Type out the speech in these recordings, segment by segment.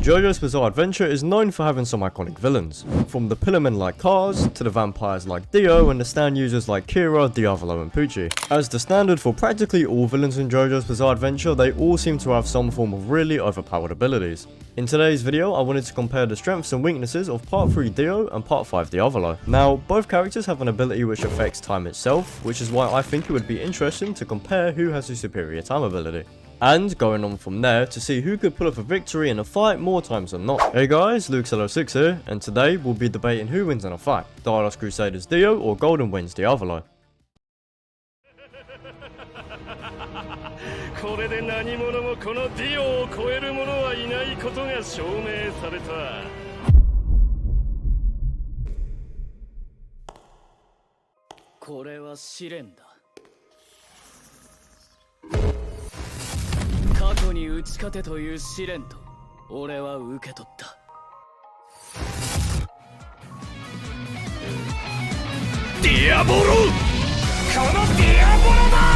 JoJo's Bizarre Adventure is known for having some iconic villains, from the pillarmen like Cars, to the vampires like Dio, and the stand users like Kira, Diavolo, and Pucci. As the standard for practically all villains in JoJo's Bizarre Adventure, they all seem to have some form of really overpowered abilities. In today's video, I wanted to compare the strengths and weaknesses of Part 3 Dio and Part 5 Diavolo. Now, both characters have an ability which affects time itself, which is why I think it would be interesting to compare who has the superior time ability. And going on from there to see who could pull off a victory in a fight more times than not. Hey guys, Luke06 here, and today we'll be debating who wins in a fight, Stardust Crusaders Dio or Golden Winds Diavolo. Diavolo! Kono Diavolo da!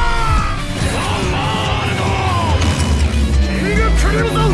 Commando! King Crimson!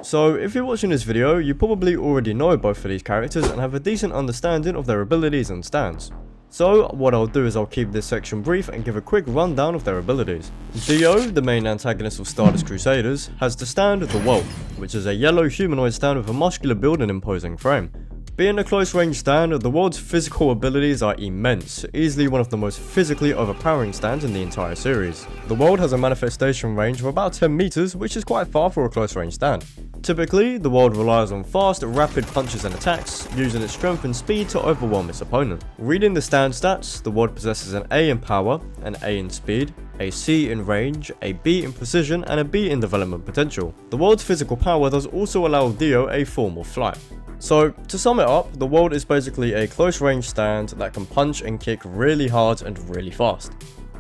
So, if you're watching this video, you probably already know both of these characters and have a decent understanding of their abilities and stands. So, what I'll do is I'll keep this section brief and give a quick rundown of their abilities. Dio, the main antagonist of Stardust Crusaders, has the stand The World, which is a yellow humanoid stand with a muscular build and imposing frame. Being a close range stand, The World's physical abilities are immense, easily one of the most physically overpowering stands in the entire series. The World has a manifestation range of about 10 meters, which is quite far for a close range stand. Typically, The World relies on fast, rapid punches and attacks, using its strength and speed to overwhelm its opponent. Reading the stand stats, The World possesses an A in power, an A in speed, a C in range, a B in precision, and a B in development potential. The World's physical power does also allow Dio a form of flight. So, to sum it up, The World is basically a close range stand that can punch and kick really hard and really fast.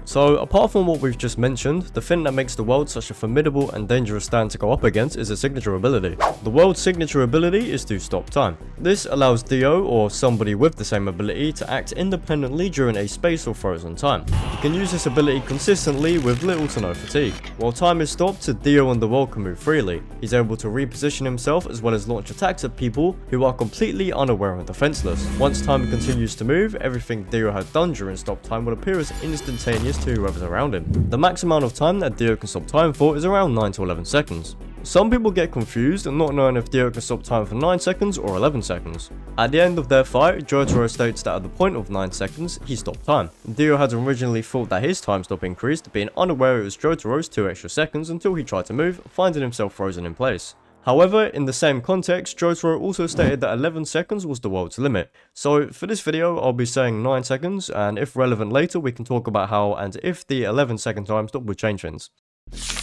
So, apart from what we've just mentioned, the thing that makes The World such a formidable and dangerous stand to go up against is a signature ability. The World's signature ability is to stop time. This allows Dio, or somebody with the same ability, to act independently during a space or frozen time. He can use this ability consistently with little to no fatigue. While time is stopped, Dio and The World can move freely. He's able to reposition himself as well as launch attacks at people who are completely unaware and defenseless. Once time continues to move, everything Dio had done during stop time will appear as instantaneous to whoever's around him. The max amount of time that Dio can stop time for is around 9 to 11 seconds. Some people get confused and not knowing if Dio can stop time for 9 seconds or 11 seconds. At the end of their fight, Jotaro states that at the point of 9 seconds, he stopped time. Dio had originally thought that his time stop increased, being unaware it was Jotaro's 2 extra seconds until he tried to move, finding himself frozen in place. However, in the same context, Jotaro also stated that 11 seconds was the world's limit. So for this video, I'll be saying 9 seconds, and if relevant later, we can talk about how and if the 11-second time stop would change things.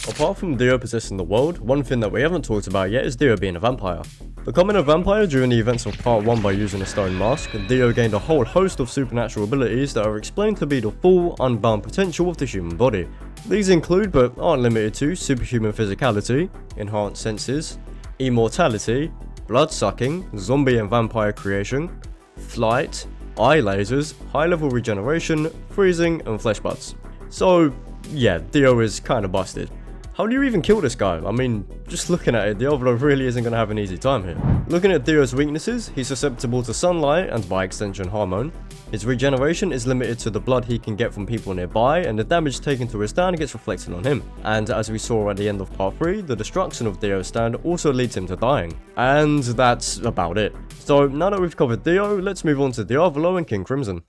Apart from Dio possessing the world, one thing that we haven't talked about yet is Dio being a vampire. Becoming a vampire during the events of Part 1 by using a stone mask, Dio gained a whole host of supernatural abilities that are explained to be the full, unbound potential of the human body. These include, but aren't limited to, superhuman physicality, enhanced senses, immortality, blood-sucking, zombie and vampire creation, flight, eye lasers, high-level regeneration, freezing, and flesh buds. So, yeah, Dio is kinda busted. How do you even kill this guy? I mean, just looking at it, Diavolo really isn't going to have an easy time here. Looking at Dio's weaknesses, he's susceptible to sunlight and by extension hormone. His regeneration is limited to the blood he can get from people nearby, and the damage taken to his stand gets reflected on him. And as we saw at the end of Part 3, the destruction of Dio's stand also leads him to dying. And that's about it. So now that we've covered Dio, let's move on to Diavolo and King Crimson.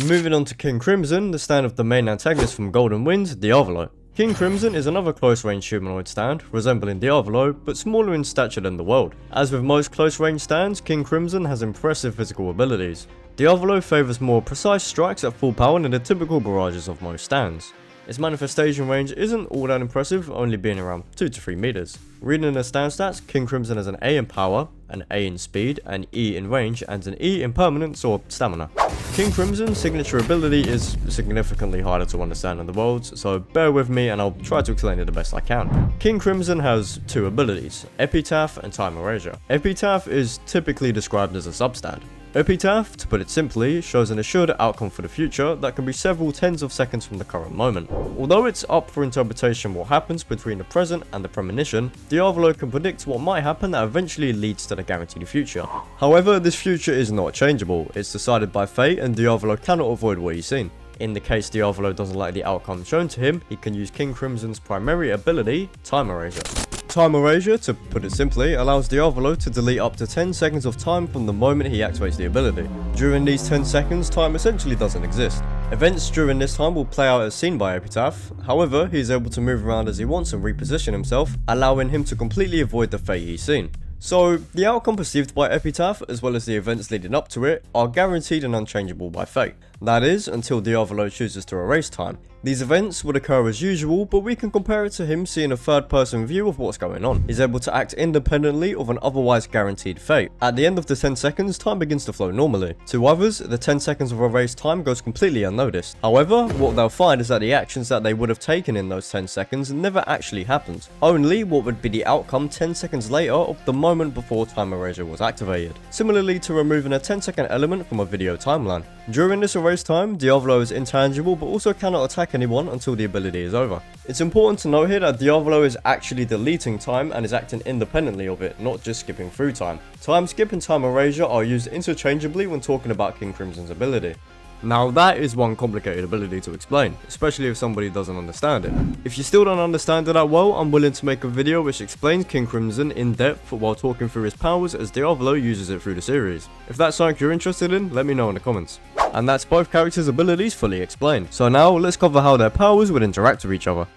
Moving on to King Crimson, the stand of the main antagonist from Golden Winds, Diavolo. King Crimson is another close-range humanoid stand, resembling Diavolo, but smaller in stature than the world. As with most close-range stands, King Crimson has impressive physical abilities. Diavolo favours more precise strikes at full power than the typical barrages of most stands. Its manifestation range isn't all that impressive, only being around 2 to 3 meters. Reading the stand stats, King Crimson has an A in power, an A in speed, an E in range, and an E in permanence or stamina. King Crimson's signature ability is significantly harder to understand in the worlds, so bear with me and I'll try to explain it the best I can. King Crimson has 2 abilities, Epitaph and Time Erasure. Epitaph is typically described as a substand. Epitaph, to put it simply, shows an assured outcome for the future that can be several tens of seconds from the current moment. Although it's up for interpretation what happens between the present and the premonition, Diavolo can predict what might happen that eventually leads to the guaranteed future. However, this future is not changeable, it's decided by fate and Diavolo cannot avoid what he's seen. In the case Diavolo doesn't like the outcome shown to him, he can use King Crimson's primary ability, Time Erasure. Time Erasure, to put it simply, allows Diavolo to delete up to 10 seconds of time from the moment he activates the ability. During these 10 seconds, time essentially doesn't exist. Events during this time will play out as seen by Epitaph, however, he is able to move around as he wants and reposition himself, allowing him to completely avoid the fate he's seen. So, the outcome perceived by Epitaph, as well as the events leading up to it, are guaranteed and unchangeable by fate. That is, until Diavolo chooses to erase time. These events would occur as usual, but we can compare it to him seeing a third-person view of what's going on. He's able to act independently of an otherwise guaranteed fate. At the end of the 10 seconds, time begins to flow normally. To others, the 10 seconds of erased time goes completely unnoticed. However, what they'll find is that the actions that they would have taken in those 10 seconds never actually happened. Only what would be the outcome 10 seconds later of the moment before Time Erasure was activated. Similarly to removing a 10-second element from a video timeline. During this erased time, Diavolo is intangible but also cannot attack anyone until the ability is over. It's important to note here that Diavolo is actually deleting time and is acting independently of it, not just skipping through time. Time skip and time erasure are used interchangeably when talking about King Crimson's ability. Now that is one complicated ability to explain, especially if somebody doesn't understand it. If you still don't understand it that well, I'm willing to make a video which explains King Crimson in depth while talking through his powers as Diavolo uses it through the series. If that's something you're interested in, let me know in the comments. And that's both characters' abilities fully explained. So now let's cover how their powers would interact with each other.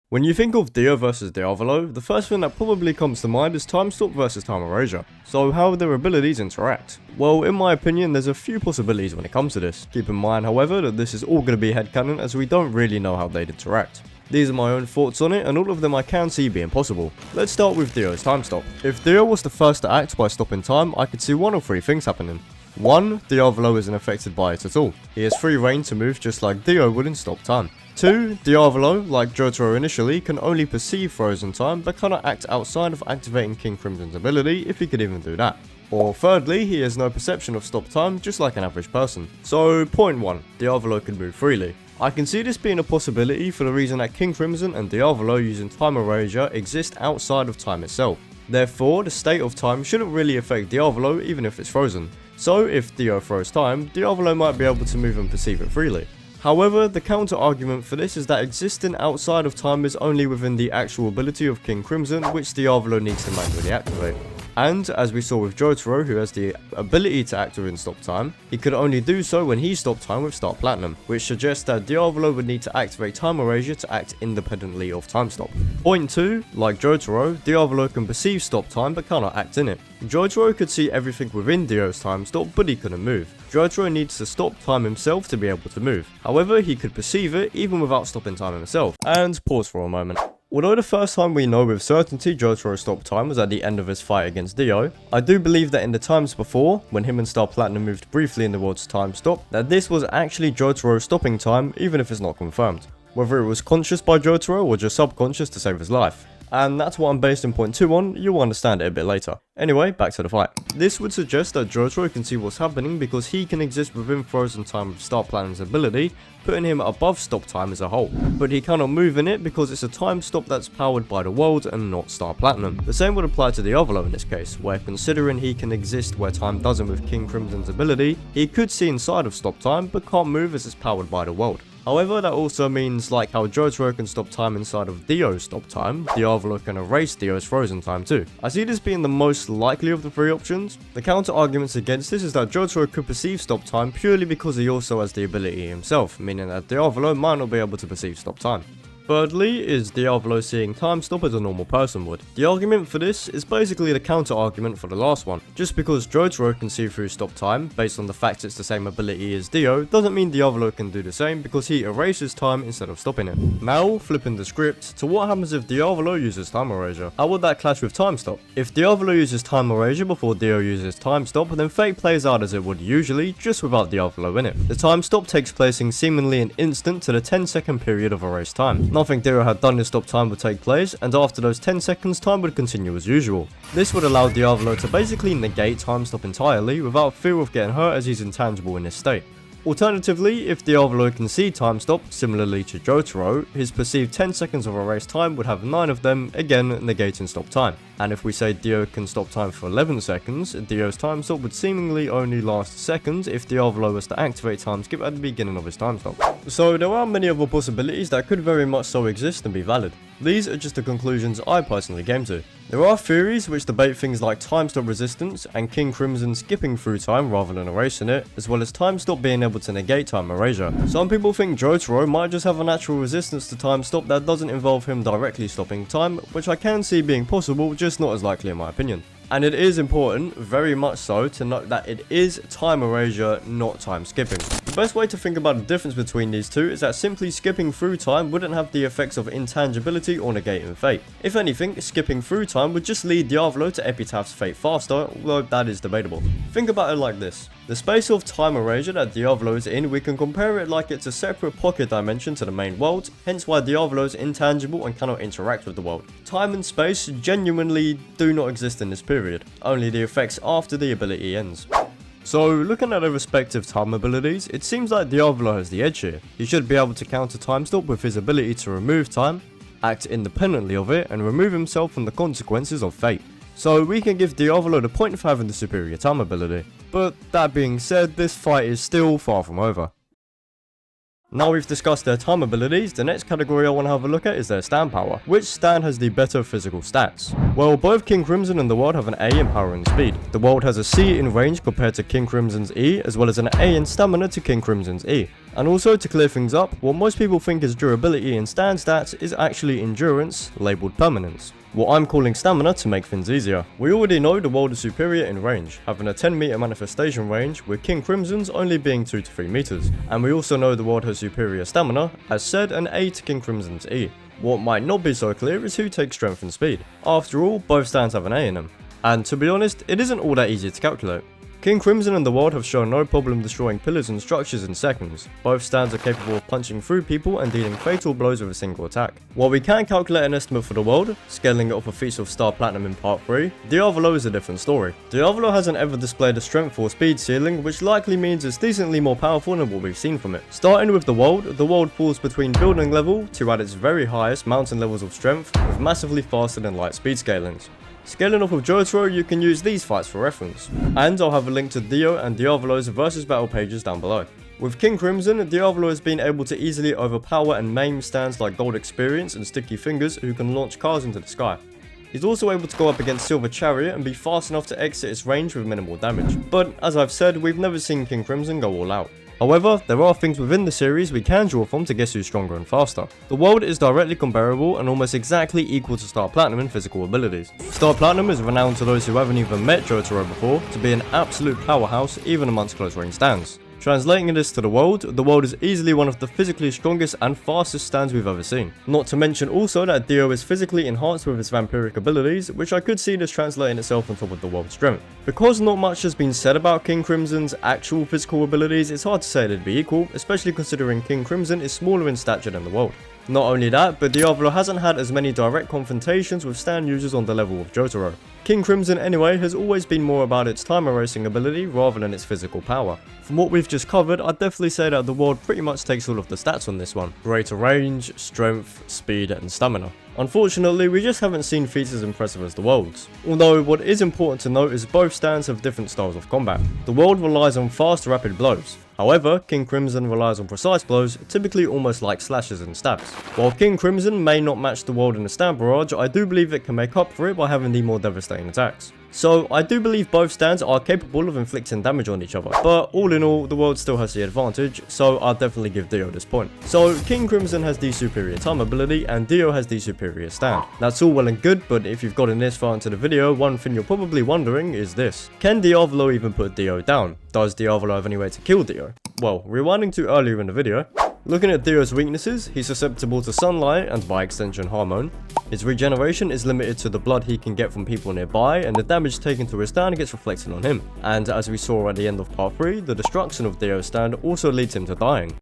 When you think of Dio versus Diavolo, the first thing that probably comes to mind is Time Stop versus Time Erasure. So how would their abilities interact? Well, in my opinion, there's a few possibilities when it comes to this. Keep in mind, however, that this is all going to be headcanon as we don't really know how they'd interact. These are my own thoughts on it, and all of them I can see being possible. Let's start with Dio's time stop. If Dio was the first to act by stopping time, I could see one of three things happening. 1. Diavolo isn't affected by it at all. He has free reign to move just like Dio would in stop time. 2. Diavolo, like Jotaro initially, can only perceive frozen time but cannot act outside of activating King Crimson's ability if he could even do that. Or thirdly, he has no perception of stop time just like an average person. So point 1, Diavolo can move freely. I can see this being a possibility for the reason that King Crimson and Diavolo using Time Erasure exist outside of time itself. Therefore, the state of time shouldn't really affect Diavolo even if it's frozen. So if Dio froze time, Diavolo might be able to move and perceive it freely. However, the counter argument for this is that existing outside of time is only within the actual ability of King Crimson, which Diavolo needs to manually activate. And, as we saw with Jotaro, who has the ability to act within stop time, he could only do so when he stopped time with Start Platinum, which suggests that Diavolo would need to activate Time Erasure to act independently of time stop. Point 2, like Jotaro, Diavolo can perceive stop time but cannot act in it. Jotaro could see everything within Dio's time stop, but he couldn't move. Jotaro needs to stop time himself to be able to move. However, he could perceive it even without stopping time himself. And pause for a moment. Although the first time we know with certainty Jotaro stopped time was at the end of his fight against Dio, I do believe that in the times before, when him and Star Platinum moved briefly in the world's time stop, that this was actually Jotaro stopping time even if it's not confirmed. Whether it was conscious by Jotaro or just subconscious to save his life. And that's what I'm based in point 2 on, you'll understand it a bit later. Anyway, back to the fight. This would suggest that Jotaro can see what's happening because he can exist within frozen time with Star Platinum's ability, putting him above stop time as a whole. But he cannot move in it because it's a time stop that's powered by the world and not Star Platinum. The same would apply to Diavolo in this case, where considering he can exist where time doesn't with King Crimson's ability, he could see inside of stop time but can't move as it's powered by the world. However, that also means, like how Jotaro can stop time inside of Dio's stop time, Diavolo can erase Dio's frozen time too. I see this being the most likely of the three options. The counter arguments against this is that Jotaro could perceive stop time purely because he also has the ability himself, meaning that Diavolo might not be able to perceive stop time. Thirdly, is Diavolo seeing time stop as a normal person would. The argument for this is basically the counter argument for the last one. Just because Jotaro can see through stop time, based on the fact it's the same ability as Dio, doesn't mean Diavolo can do the same because he erases time instead of stopping it. Now, flipping the script to what happens if Diavolo uses Time Erasure. How would that clash with Time Stop? If Diavolo uses Time Erasure before Dio uses Time Stop, then fate plays out as it would usually, just without Diavolo in it. The Time Stop takes place in seemingly an instant to the 10-second period of erased time. nothing Dio had done in stop time would take place, and after those 10 seconds time would continue as usual. This would allow Diavolo to basically negate time stop entirely without fear of getting hurt as he's intangible in this state. Alternatively, if Diavolo can see time stop, similarly to Jotaro, his perceived 10 seconds of erased time would have 9 of them, again negating stop time. And if we say Dio can stop time for 11 seconds, Dio's time stop would seemingly only last seconds if Diavolo was to activate time skip at the beginning of his time stop. So there are many other possibilities that could very much so exist and be valid. These are just the conclusions I personally came to. There are theories which debate things like time stop resistance and King Crimson skipping through time rather than erasing it, as well as time stop being able to negate time erasure. Some people think Jotaro might just have a natural resistance to time stop that doesn't involve him directly stopping time, which I can see being possible, just not as likely in my opinion. And it is important, very much so, to note that it is time erasure, not time skipping. The best way to think about the difference between these two is that simply skipping through time wouldn't have the effects of intangibility or negating fate. If anything, skipping through time would just lead Diavolo to Epitaph's fate faster, although that is debatable. Think about it like this. The space of time erasure that Diavolo is in, we can compare it like it's a separate pocket dimension to the main world, hence why Diavolo is intangible and cannot interact with the world. Time and space genuinely do not exist in this period, only the effects after the ability ends. So, looking at their respective time abilities, it seems like Diavolo has the edge here. He should be able to counter time stop with his ability to remove time, act independently of it, and remove himself from the consequences of fate. So we can give Diavolo the point for having the superior time ability. But that being said, this fight is still far from over. Now we've discussed their time abilities, the next category I want to have a look at is their stand power. Which stand has the better physical stats? Well, both King Crimson and the World have an A in power and speed. The World has a C in range compared to King Crimson's E, as well as an A in stamina to King Crimson's E. And also, to clear things up, what most people think is durability in stand stats is actually endurance, labelled permanence. What I'm calling stamina to make things easier. We already know the World is superior in range, having a 10 meter manifestation range, with King Crimson's only being 2 to 3 meters. And we also know the World has superior stamina, as said, an A to King Crimson's E. What might not be so clear is who takes strength and speed. After all, both stands have an A in them. And to be honest, it isn't all that easy to calculate. King Crimson and the World have shown no problem destroying pillars and structures in seconds. Both stands are capable of punching through people and dealing fatal blows with a single attack. While we can calculate an estimate for the World, scaling it off of feats of Star Platinum in Part 3, Diavolo is a different story. Diavolo hasn't ever displayed a strength or speed ceiling, which likely means it's decently more powerful than what we've seen from it. Starting with the World falls between building level to at its very highest mountain levels of strength, with massively faster than light speed scalings. Scaling off of Jotaro, you can use these fights for reference. And I'll have a link to Dio and Diavolo's versus battle pages down below. With King Crimson, Diavolo has been able to easily overpower and maim stands like Gold Experience and Sticky Fingers who can launch cars into the sky. He's also able to go up against Silver Chariot and be fast enough to exit its range with minimal damage. But as I've said, we've never seen King Crimson go all out. However, there are things within the series we can draw from to guess who's stronger and faster. The World is directly comparable and almost exactly equal to Star Platinum in physical abilities. Star Platinum is renowned to those who haven't even met Jotaro before to be an absolute powerhouse even amongst close range stands. Translating this to the World is easily one of the physically strongest and fastest stands we've ever seen. Not to mention also that Dio is physically enhanced with his vampiric abilities, which I could see this translating itself on top of the World's strength. Because not much has been said about King Crimson's actual physical abilities, it's hard to say they'd be equal, especially considering King Crimson is smaller in stature than the World. Not only that, but Diavolo hasn't had as many direct confrontations with stand users on the level of Jotaro. King Crimson anyway has always been more about its time erasing ability rather than its physical power. From what we've just covered, I'd definitely say that the World pretty much takes all of the stats on this one. Greater range, strength, speed and stamina. Unfortunately, we just haven't seen feats as impressive as the World's. Although what is important to note is both stands have different styles of combat. The World relies on fast, rapid blows. However, King Crimson relies on precise blows, typically almost like slashes and stabs. While King Crimson may not match the World in a stand barrage, I do believe it can make up for it by having the more devastating attacks. So I do believe both stands are capable of inflicting damage on each other, but all in all, the World still has the advantage, so I'll definitely give Dio this point. So King Crimson has the superior time ability and Dio has the superior stand. That's all well and good, but if you've gotten this far into the video, one thing you're probably wondering is this. Can Diavolo even put Dio down? Does Diavolo have any way to kill Dio? Well, rewinding to earlier in the video, looking at Dio's weaknesses, he's susceptible to sunlight and by extension hormone. His regeneration is limited to the blood he can get from people nearby, and the damage taken to his stand gets reflected on him. And as we saw at the end of part 3, the destruction of Dio's stand also leads him to dying.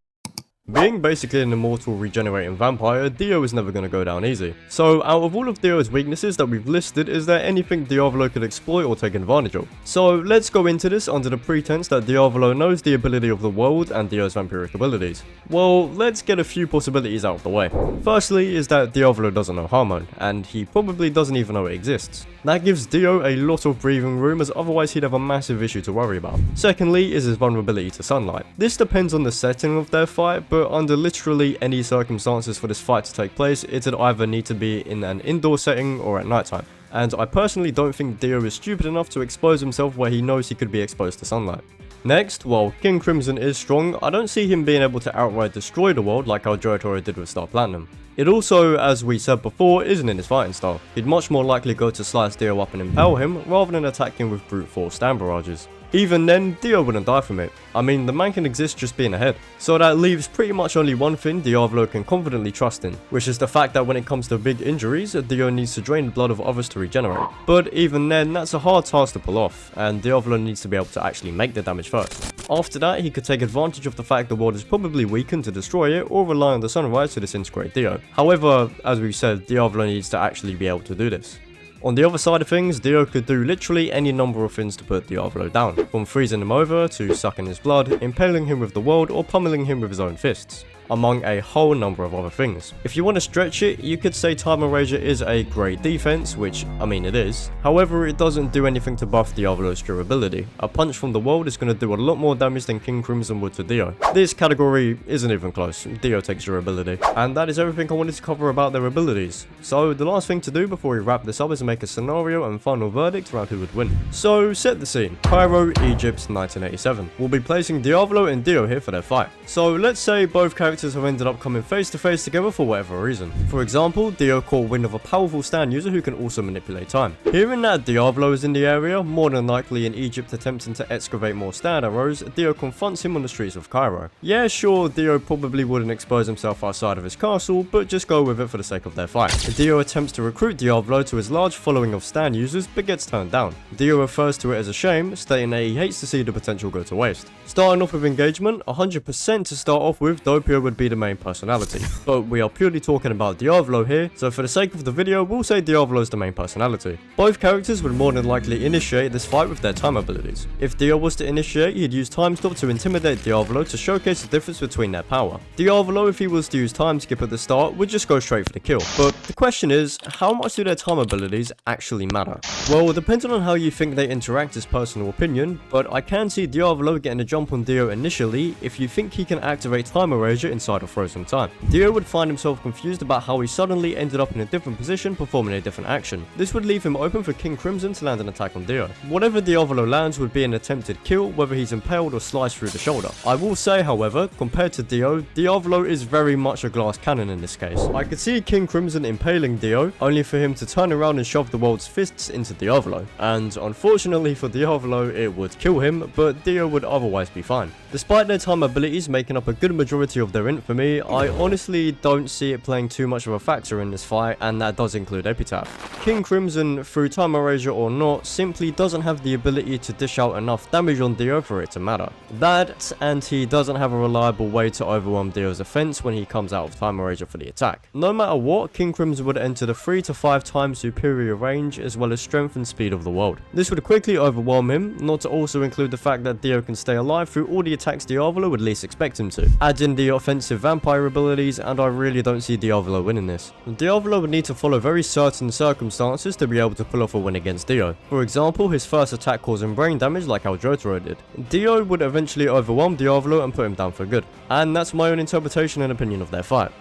Being basically an immortal regenerating vampire, Dio is never going to go down easy. So out of all of Dio's weaknesses that we've listed, is there anything Diavolo could exploit or take advantage of? So let's go into this under the pretense that Diavolo knows the ability of the world and Dio's vampiric abilities. Well, let's get a few possibilities out of the way. Firstly is that Diavolo doesn't know Hormone, and he probably doesn't even know it exists. That gives Dio a lot of breathing room, as otherwise he'd have a massive issue to worry about. Secondly is his vulnerability to sunlight. This depends on the setting of their fight, but under literally any circumstances for this fight to take place, it'd either need to be in an indoor setting or at nighttime. And I personally don't think Dio is stupid enough to expose himself where he knows he could be exposed to sunlight. Next, while King Crimson is strong, I don't see him being able to outright destroy the world like how Jotaro did with Star Platinum. It also, as we said before, isn't in his fighting style. He'd much more likely go to slice Dio up and impale him, rather than attack him with brute force stand barrages. Even then, Dio wouldn't die from it. I mean, the man can exist just being ahead. So that leaves pretty much only one thing Diavolo can confidently trust in, which is the fact that when it comes to big injuries, Dio needs to drain the blood of others to regenerate. But even then, that's a hard task to pull off, and Diavolo needs to be able to actually make the damage first. After that, he could take advantage of the fact the world is probably weakened to destroy it, or rely on the sunrise to disintegrate Dio. However, as we said, Diavolo needs to actually be able to do this. On the other side of things, Dio could do literally any number of things to put Diavolo down, from freezing him over, to sucking his blood, impaling him with the world, or pummeling him with his own fists, among a whole number of other things. If you want to stretch it, you could say Time Erasure is a great defense, which, I mean it is. However, it doesn't do anything to buff Diavolo's durability. A punch from the world is going to do a lot more damage than King Crimson would to Dio. This category isn't even close. Dio takes durability. And that is everything I wanted to cover about their abilities. So the last thing to do before we wrap this up is make a scenario and final verdict around who would win. So set the scene. Cairo, Egypt, 1987. We'll be placing Diavolo and Dio here for their fight. So let's say both characters have ended up coming face to face together for whatever reason. For example, Dio caught wind of a powerful stand user who can also manipulate time. Hearing that Diavolo is in the area, more than likely in Egypt attempting to excavate more stand arrows, Dio confronts him on the streets of Cairo. Yeah, sure, Dio probably wouldn't expose himself outside of his castle, but just go with it for the sake of their fight. Dio attempts to recruit Diavolo to his large following of stand users, but gets turned down. Dio refers to it as a shame, stating that he hates to see the potential go to waste. Starting off with engagement, 100% to start off with, Doppio would be the main personality. But we are purely talking about Diavolo here, so for the sake of the video, we'll say Diavolo is the main personality. Both characters would more than likely initiate this fight with their time abilities. If Dio was to initiate, he'd use time stop to intimidate Diavolo to showcase the difference between their power. Diavolo, if he was to use time skip at the start, would just go straight for the kill. But the question is, how much do their time abilities actually matter? Well, depending on how you think they interact is personal opinion, but I can see Diavolo getting a jump on Dio initially if you think he can activate Time Erasure inside of frozen time. Dio would find himself confused about how he suddenly ended up in a different position performing a different action. This would leave him open for King Crimson to land an attack on Dio. Whatever Diavolo lands would be an attempted kill, whether he's impaled or sliced through the shoulder. I will say, however, compared to Dio, Diavolo is very much a glass cannon in this case. I could see King Crimson impaling Dio, only for him to turn around and shove the world's fists into Diavolo. And unfortunately for Diavolo, it would kill him, but Dio would otherwise be fine. Despite their time abilities making up a good majority of their infamy, I honestly don't see it playing too much of a factor in this fight, and that does include Epitaph. King Crimson, through Time Erasure or not, simply doesn't have the ability to dish out enough damage on Dio for it to matter. That, and he doesn't have a reliable way to overwhelm Dio's offense when he comes out of Time Erasure for the attack. No matter what, King Crimson would enter the 3 to 5 times superior range as well as strength and speed of the world. This would quickly overwhelm him, not to also include the fact that Dio can stay alive through all the attacks Diavolo would least expect him to. Add in the offensive vampire abilities, and I really don't see Diavolo winning this. Diavolo would need to follow very certain circumstances to be able to pull off a win against Dio. For example, his first attack causing brain damage like how Jotaro did. Dio would eventually overwhelm Diavolo and put him down for good. And that's my own interpretation and opinion of their fight.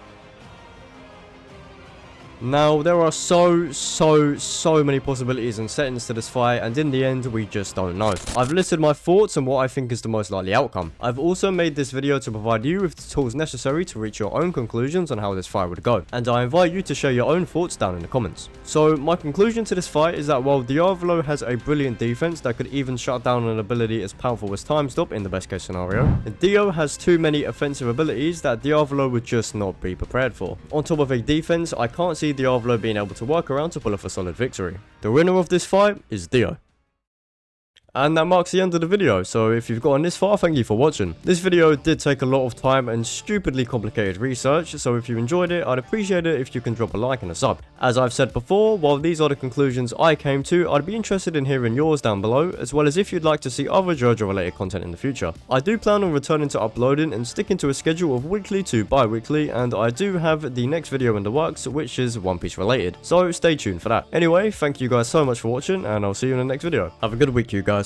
Now, there are so many possibilities and settings to this fight, and in the end, we just don't know. I've listed my thoughts and what I think is the most likely outcome. I've also made this video to provide you with the tools necessary to reach your own conclusions on how this fight would go, and I invite you to share your own thoughts down in the comments. So, my conclusion to this fight is that while Diavolo has a brilliant defense that could even shut down an ability as powerful as Time Stop in the best case scenario, Dio has too many offensive abilities that Diavolo would just not be prepared for. On top of a defense, I can't see Diavolo being able to work around to pull off a solid victory. The winner of this fight is Dio. And that marks the end of the video, so if you've gotten this far, thank you for watching. This video did take a lot of time and stupidly complicated research, so if you enjoyed it, I'd appreciate it if you can drop a like and a sub. As I've said before, while these are the conclusions I came to, I'd be interested in hearing yours down below, as well as if you'd like to see other Jojo related content in the future. I do plan on returning to uploading and sticking to a schedule of weekly to bi-weekly, and I do have the next video in the works, which is One Piece related, so stay tuned for that. Anyway, thank you guys so much for watching, and I'll see you in the next video. Have a good week, you guys.